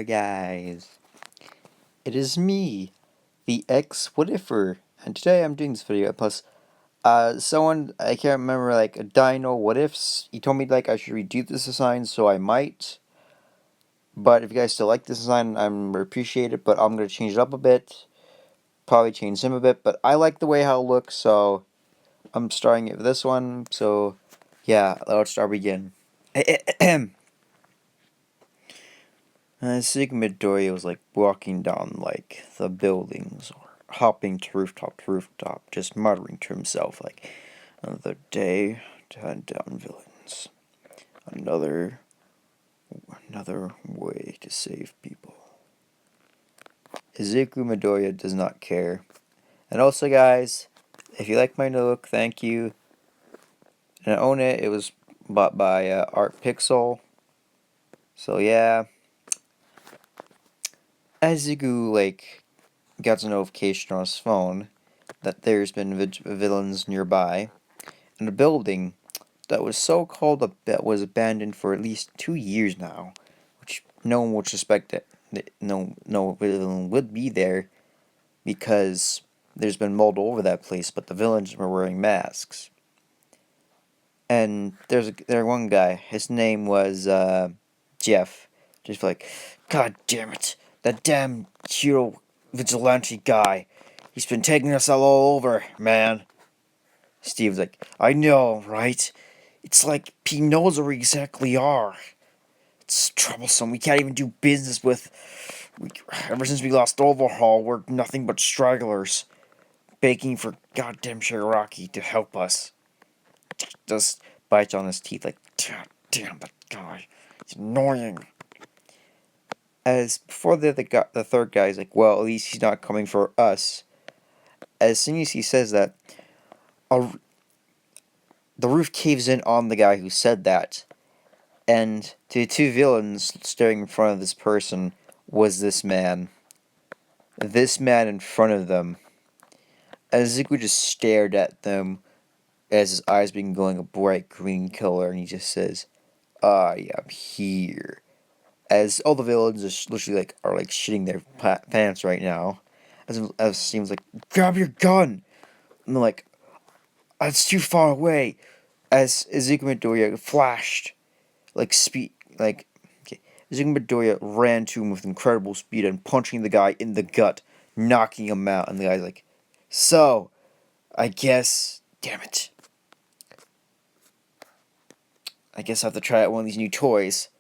there, guys. It is me, the ex-what-ifer, and today I'm doing this video. Plus, someone, I can't remember, like, a Dino what-ifs, he told me, like, I should redo this design, so I might. But if you guys still like this design, I'm appreciate it, but I'm gonna change it up a bit. Probably change him a bit, but I like the way how it looks, so I'm starting it with this one, so, yeah, let's start begin. Sigmund Dory was like walking down like the buildings or hopping to rooftop, just muttering to himself like, another day to hunt down villains. Another way to save people. Izuku Midoriya does not care. And also, guys, if you like my look, thank you. And I own it. It was bought by Art Pixel. So yeah. Izuku like got a notification on his phone that there's been villains nearby, and a building that was so-called that was abandoned for at least 2 years now, which no one would suspect that no villain would be there because there's been mold all over that place, but the villains were wearing masks. And there's one guy, his name was Jeff, just like, God damn it, that damn hero vigilante guy. He's been taking us all over, man. Steve's like, I know, right? It's like he knows where we exactly are. It's troublesome. We can't even do business with. Ever since we lost Overhaul, we're nothing but stragglers, begging for goddamn Shigaraki to help us. Just bites on his teeth like, damn that guy. He's annoying. As before the third guy's like, well, at least he's not coming for us. As soon as he says that, the roof caves in on the guy who said that. And the two villains staring in front of this person was this man. This man in front of them. As Izuku just stared at them as his eyes began glowing a bright green color, and he just says, I am here. As all the villains are literally are shitting their pants right now. As it seems like, grab your gun! And they're like, it's too far away. As Izuku Midoriya flashed, Izuku Midoriya ran to him with incredible speed and punching the guy in the gut, knocking him out. And the guy's like, so, I guess, damn it. I guess I have to try out one of these new toys.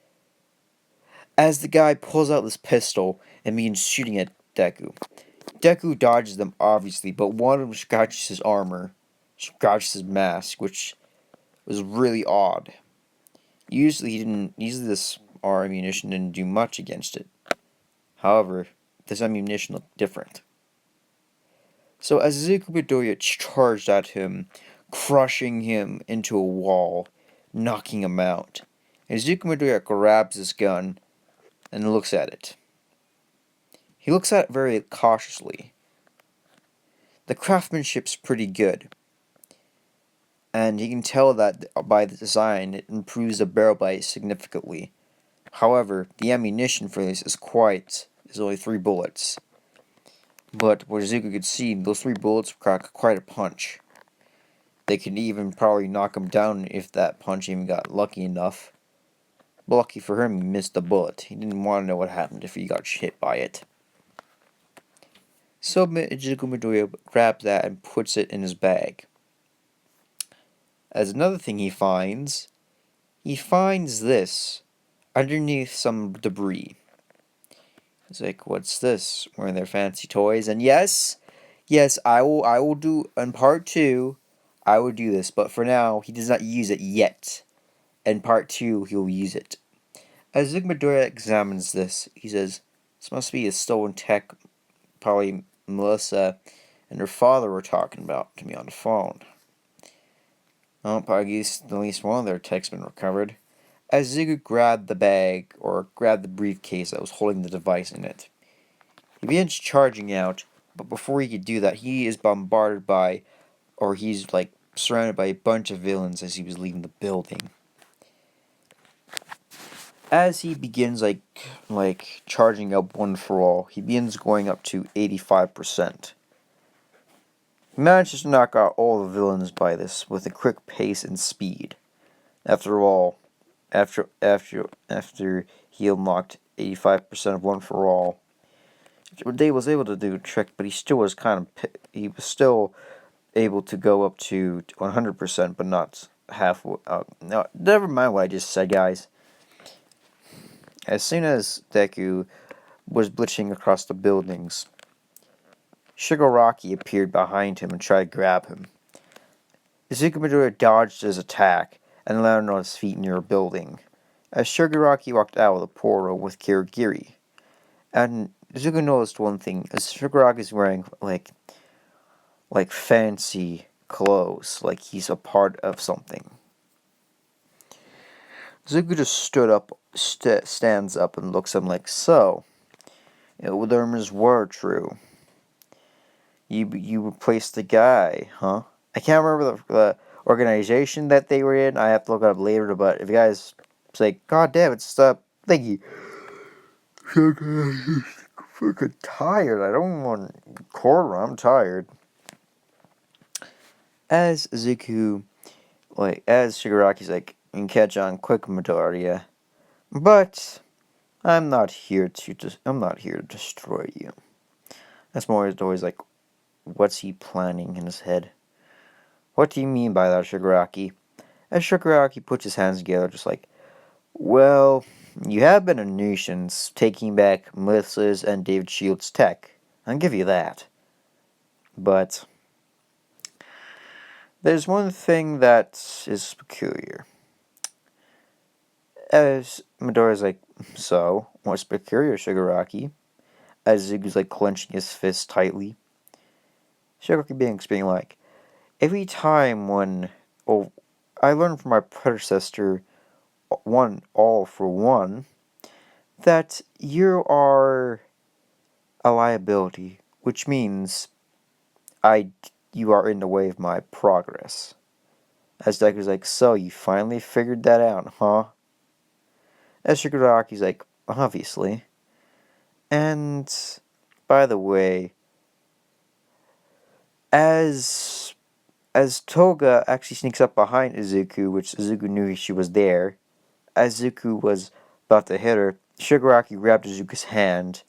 As the guy pulls out this pistol and begins shooting at Deku. Deku dodges them, obviously, but one of them scratches his armor, scratches his mask, which was really odd. Usually this ammunition didn't do much against it. However, this ammunition looked different. So as Izuku Midoriya charged at him, crushing him into a wall, knocking him out, Izuku Midoriya grabs his gun and looks at it. He looks at it very cautiously. The craftsmanship's pretty good. And you can tell that by the design, it improves the barrel bite significantly. However, the ammunition for this is only 3 bullets. But what Izuku could see, those 3 bullets crack quite a punch. They could even probably knock him down if that punch even got lucky enough. But lucky for him, he missed the bullet. He didn't want to know what happened if he got hit by it. So Izuku Midoriya grabs that and puts it in his bag. As another thing he finds this underneath some debris. He's like, what's this? Wearing their fancy toys. And yes, I will do, in part 2, I will do this. But for now, he does not use it yet. In part 2, he'll use it. As Midoriya examines this, he says, this must be a stolen tech. Probably Melissa and her father were talking about to me on the phone. Probably at least one of their tech's been recovered. As Izuku grabbed the bag, or grabbed the briefcase that was holding the device in it. He begins charging out, but before he could do that, he is bombarded by, or he's surrounded by a bunch of villains as he was leaving the building. As he begins like charging up one for all, he begins going up to 85%. He manages to knock out all the villains by this with a quick pace and speed. After all, after he unlocked 85% of one for all, Dave was able to do a trick, but he still was he was still able to go up to 100%, but not half. No, never mind what I just said, guys. As soon as Deku was glitching across the buildings, Shigaraki appeared behind him and tried to grab him. Izuku Midoriya dodged his attack and landed on his feet near a building, as Shigaraki walked out of the portal with Kirigiri. And Izuku noticed one thing, as Shigaraki's wearing like fancy clothes, like he's a part of something. Izuku just stands up and looks at him like, so, the rumors were true. You replaced the guy, huh? I can't remember the organization that they were in. I have to look it up later, but if you guys say, God damn it, stop, thank you. I'm fucking tired. I don't want quarter, I'm tired. As Shigaraki's like, you can catch on quick, Midoriya. But I'm not here to destroy you. That's more always like, what's he planning in his head? What do you mean by that, Shigaraki? As Shigaraki puts his hands together, just like, well, you have been a nuisance, taking back Melissa's and David Shields' tech. I'll give you that. But there's one thing that is peculiar. As Midoriya's like, so, what's peculiar, Shigaraki? As Zugu's like clenching his fist tightly. Shigaraki being like, every time I learned from my predecessor, all for one, that you are a liability, which means you are in the way of my progress. As Deku's like, so you finally figured that out, huh? As Shigaraki's like, obviously. And, by the way, as Toga actually sneaks up behind Izuku, which Izuku knew she was there, as Izuku was about to hit her, Shigaraki grabbed Izuku's hand,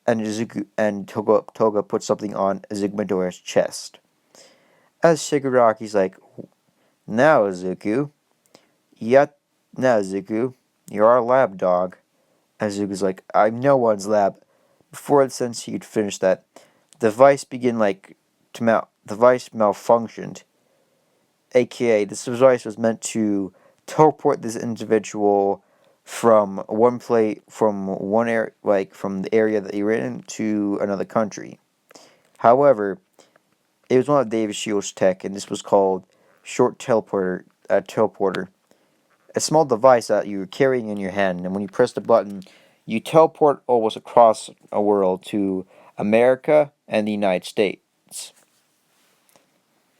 and Toga put something on Izuku Midoriya's chest. As Shigaraki's like, now Izuku, you're our lab dog. As Izuku's like, I'm no one's lab. Before since he'd finished that, the device malfunctioned. AKA, this device was meant to teleport this individual from one area, like from the area that he were in, to another country. However, it was one of David Shields' tech, and this was called short teleporter. A small device that you're carrying in your hand, and when you press the button, you teleport almost across a world to America and the United States.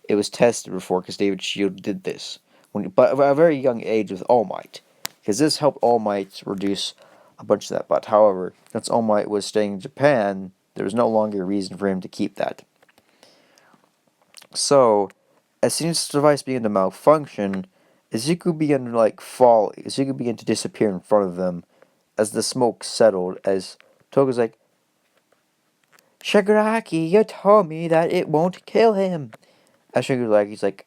It was tested before because David Shield did this, but at a very young age with All Might, because this helped All Might reduce a bunch of that. But however, since All Might was staying in Japan, there was no longer a reason for him to keep that. So, as soon as the device began to malfunction, Izuku began to disappear in front of them, as the smoke settled. As Toga's like, Shigaraki, you told me that it won't kill him. As Shigaraki's like,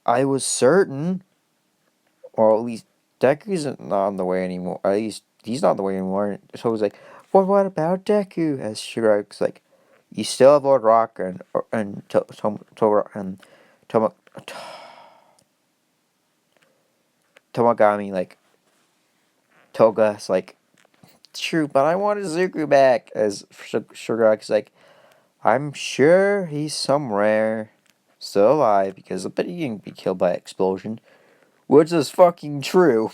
I was certain. Or at least Deku's not on the way anymore. At least he's not on the way anymore. So I was like, well, what about Deku? As Shigaraki's like, you still have Lord Rock and Tomagami, like, Toga's like, true, but I want Izuku back. As Shigaraki's like, I'm sure he's somewhere still alive, because I bet he can be killed by explosion. Which is fucking true.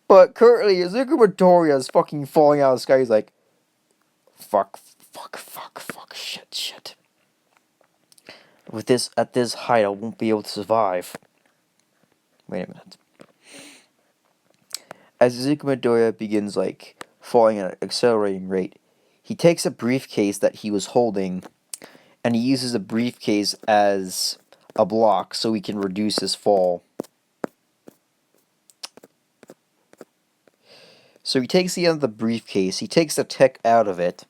But currently, Izuku Midoriya is fucking falling out of the sky. He's like, fuck, shit. At this height, I won't be able to survive. Wait a minute. As Izuku Midoriya begins like falling at an accelerating rate, he takes a briefcase that he was holding, and he uses a briefcase as a block so he can reduce his fall. So he takes the end of the briefcase, he takes the tech out of it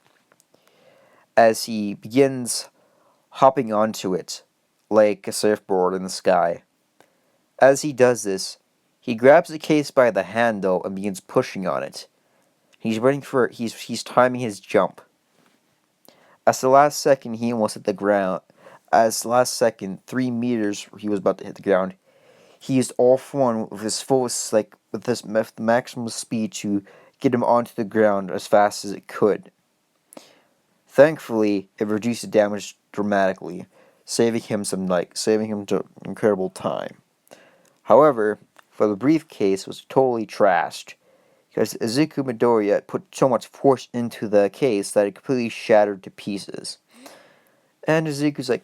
as he begins hopping onto it like a surfboard in the sky. As he does this, he grabs the case by the handle and begins pushing on it. He's timing his jump. As the last second he almost hit the ground, as the last second 3 meters he was about to hit the ground, he used all one with his fullest with this maximum speed to get him onto the ground as fast as it could. Thankfully, it reduced the damage dramatically, saving him incredible time. However, for the briefcase was totally trashed, because Izuku Midoriya put so much force into the case that it completely shattered to pieces. And Izuku's like,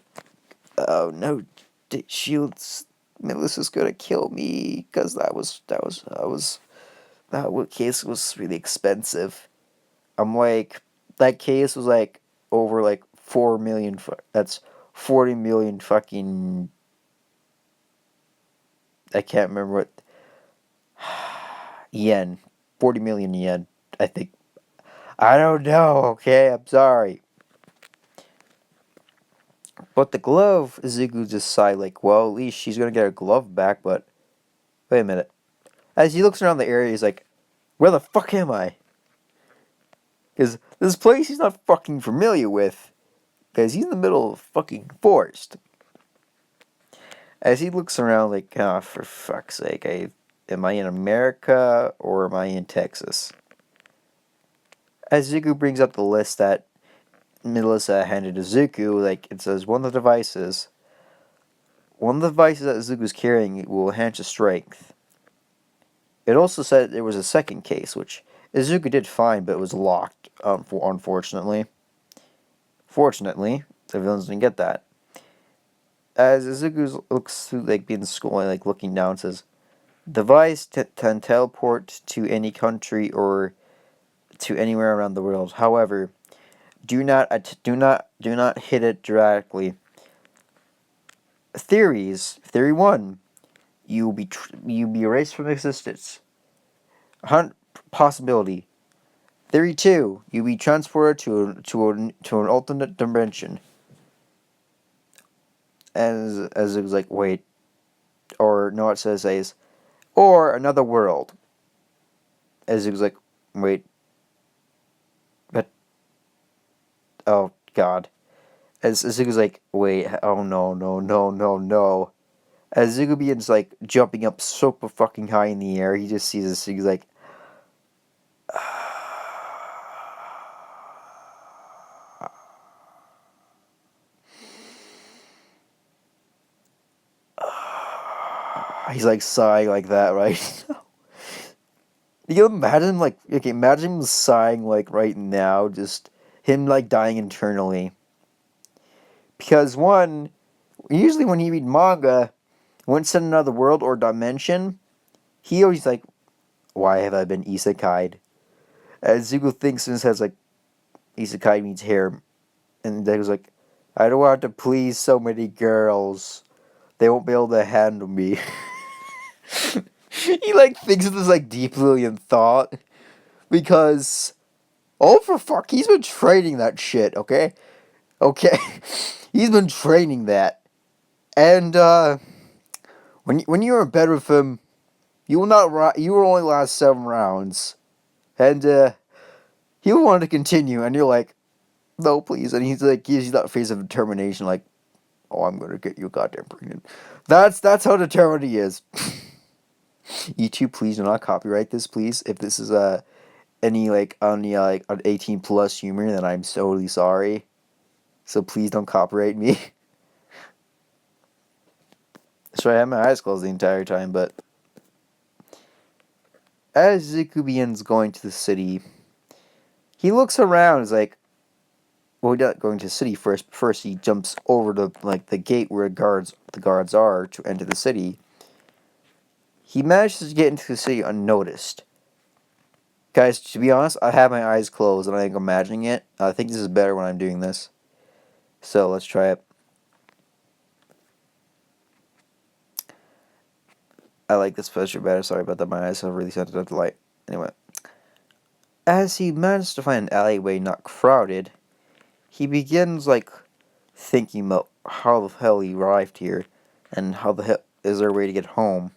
"Oh no, Shields, Melissa's gonna kill me because that case was really expensive." I'm like, that case was like over like 4 million. That's 40 million fucking. I can't remember what yen. 40 million yen. I think. I don't know. Okay, I'm sorry. But the glove, Izuku just sighed like, well, at least she's gonna get her glove back. But wait a minute. As he looks around the area, he's like, where the fuck am I? Because this place he's not fucking familiar with. Because he's in the middle of fucking forest. As he looks around, like, oh, for fuck's sake, am I in America or am I in Texas? As Zuko brings up the list that Melissa handed to Zuko, like, it says one of the devices that Zuko's carrying will enhance his strength. It also said there was a second case, which Izuku did find, but it was locked, unfortunately. Fortunately, the villains didn't get that. As Izuku looks through, like, being schooling, like, looking down, says, device can teleport to any country or to anywhere around the world. However, do not hit it directly. Theories. Theory 1. You'll be erased from existence. Possibility. Theory 2. You'll be transported to an alternate dimension. As it was like, wait. Or, no, it says, or another world. As it was like, wait. But, oh, God. As Zuko's like, wait, oh no. As Zuko begins like jumping up super fucking high in the air, he just sees this. He's like, he's like sighing like that, right? You can imagine imagine him sighing like right now, just him like dying internally. Because one, usually when you read manga, when it's in another world or dimension, he always like, why have I been isekai'd? As Zuko thinks in his head, like, isekai means hair. And he was like, I don't want to please so many girls. They won't be able to handle me. He like thinks of this like deeply in thought. Because, oh for fuck, he's been training that shit, okay? Okay. He's been training that. And when you're in bed with him, you will only last 7 rounds. And he'll want to continue, and you're like, no, please. And he's like, gives you that face of determination, like, oh, I'm gonna get you goddamn pregnant. That's how determined he is. You two, please do not copyright this, please. If this is any like on 18 plus humor, then I'm totally sorry. So please don't copyright me. So I had my eyes closed the entire time, but as Zuko begins going to the city, he looks around. He's like, well, he's not going to the city first. First, he jumps over to the gate where the guards are to enter the city. He manages to get into the city unnoticed, Guys, to be honest, I have my eyes closed and I'm imagining it. I think this is better when I'm doing this. So let's try it. I like this picture better. Sorry about that. My eyes have really sensitive to light. Anyway. As he managed to find an alleyway not crowded, he begins, like, thinking about how the hell he arrived here and how the hell is there a way to get home.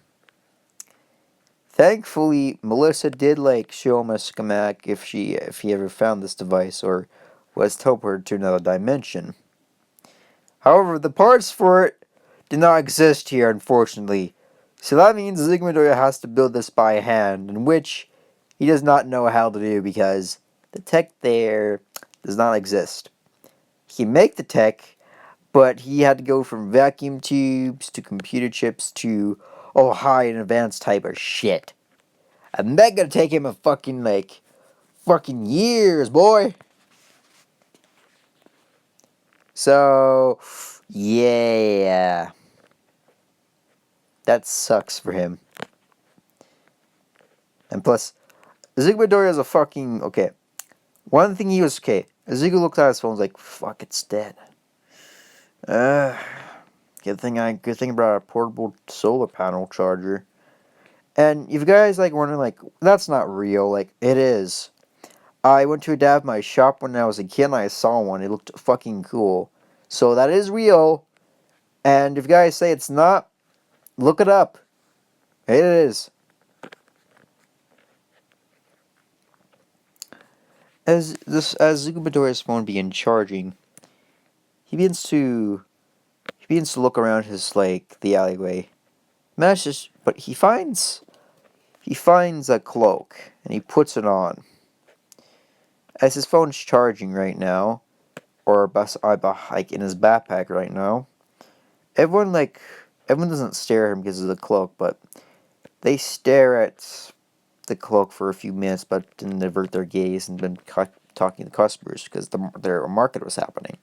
Thankfully, Melissa did, like, show him a schematic if he ever found this device or was teleported to another dimension. However, the parts for it did not exist here, unfortunately. So that means Zigmadoya has to build this by hand, in which he does not know how to do because the tech there does not exist. He can make the tech, but he had to go from vacuum tubes to computer chips to high and advanced type of shit. And that gonna take him a fucking years, boy. So yeah. That sucks for him. And plus, Zigmadori is a fucking okay. One thing he was okay. Ezekiel looked at his phone, was like, "Fuck, it's dead." Good thing I brought a portable solar panel charger. And if you guys like wondering, like, that's not real. Like, it is. I went to a Danmachi shop when I was a kid and I saw one. It looked fucking cool. So that is real. And if you guys say it's not, look it up. It is. As Zugabadori's phone began charging, he begins to look around his the alleyway. But he finds a cloak and he puts it on. As his phone's charging right now, or like in his backpack right now, everyone doesn't stare at him because of the cloak, but they stare at the cloak for a few minutes, but didn't divert their gaze and been talking to customers because their market was happening.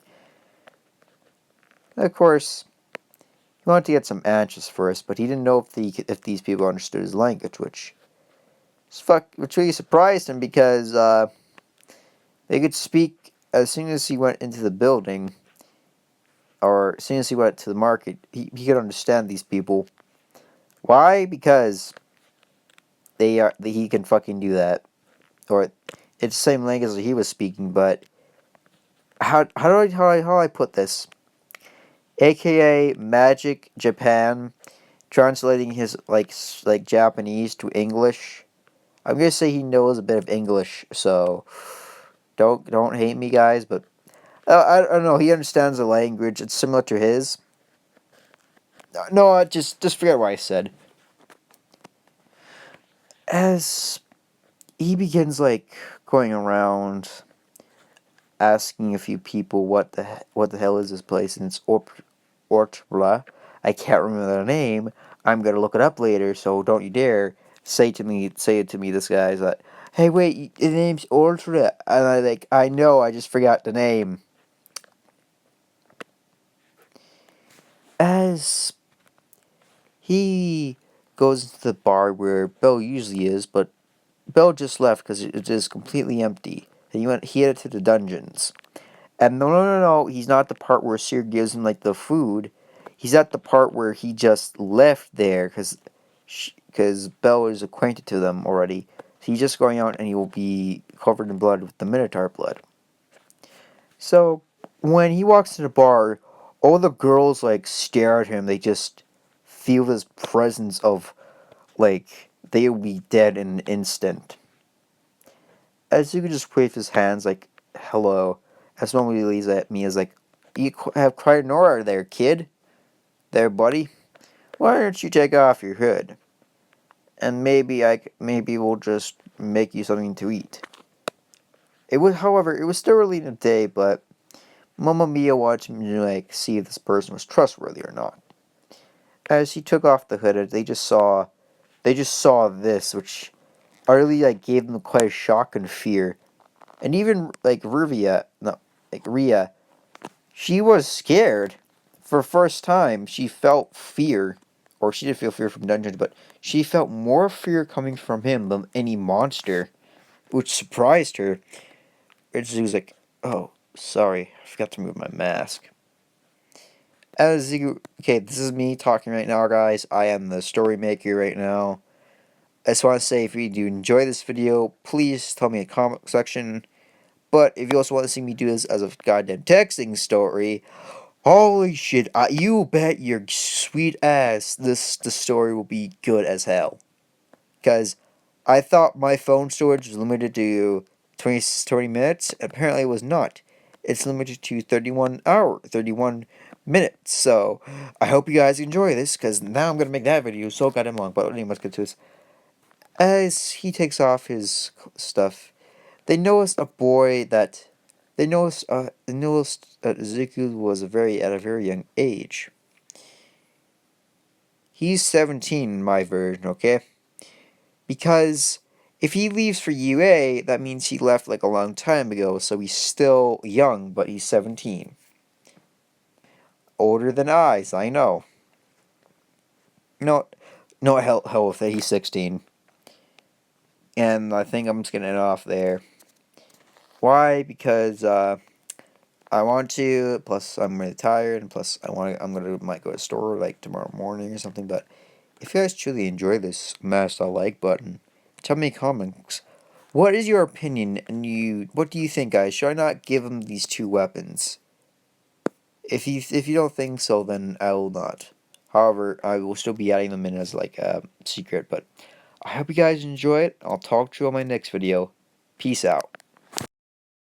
And of course, he wanted to get some answers first, but he didn't know if these people understood his language, which really surprised him because they could speak as soon as he went into the building, or as soon as he went to the market. He could understand these people. Why? Because he can fucking do that, or it's the same language that he was speaking. But how do I put this? AKA Magic Japan translating his like Japanese to English. I'm gonna say he knows a bit of English, so don't hate me, guys. But I don't know. He understands the language. It's similar to his. No, just forget what I said. As he begins going around asking a few people what the hell is this place, and it's Ortbla. I can't remember the name. I'm gonna look it up later, so don't you dare say it to me. This guy's like, "Hey, wait, the name's Ortbla," and I know, I just forgot the name. As he goes into the bar where Belle usually is, but Belle just left because it is completely empty. And he headed to the dungeons. And no, he's not the part where Seer gives him the food. He's at the part where he just left there because Belle is acquainted to them already. So he's just going out and he will be covered in blood with the Minotaur blood. So when he walks to the bar, all the girls stare at him. They just feel this presence of they will be dead in an instant. As you can just wave his hands hello. As someone leaves at me is you have Cryonora there, kid. There, buddy. Why don't you take off your hood? And maybe we'll just make you something to eat. However, it was still early in the day, but Mamma Mia wanted me to see if this person was trustworthy or not. As he took off the hood, they just saw this, which utterly gave them quite a shock and fear. And even Ria, she was scared. For the first time, she felt fear. Or she did feel fear from dungeons, but she felt more fear coming from him than any monster. which surprised her. And she was like, "Oh, sorry, I forgot to move my mask." As you, okay, this is me talking right now, guys. I am the story maker right now. I just want to say, if you do enjoy this video, please tell me in the comment section. But if you also want to see me do this as a goddamn texting story, holy shit, you bet your sweet ass the story will be good as hell. Because I thought my phone storage was limited to 20 minutes. Apparently it was not. It's limited to 31 minutes. So I hope you guys enjoy this, because now I'm going to make that video so goddamn long. But anyway, let's get to this. As he takes off his stuff, they noticed a boy that they noticed that Ezekiel was at a very young age. He's 17 in my version, okay? Because if he leaves for UA, that means he left like a long time ago, so he's still young, but he's 17. Older than I know. No, no, hell with it, he's 16. And I think I'm just gonna end off there. Why? Because, I want to, plus I'm really tired, and plus might go to the store like tomorrow morning or something, but if you guys truly enjoy this, smash the like button. Tell me in comments, what is your opinion, and what do you think, guys? Should I not give him these two weapons? If you don't think so, then I will not. However, I will still be adding them in as like a secret, but I hope you guys enjoy it. I'll talk to you on my next video. Peace out.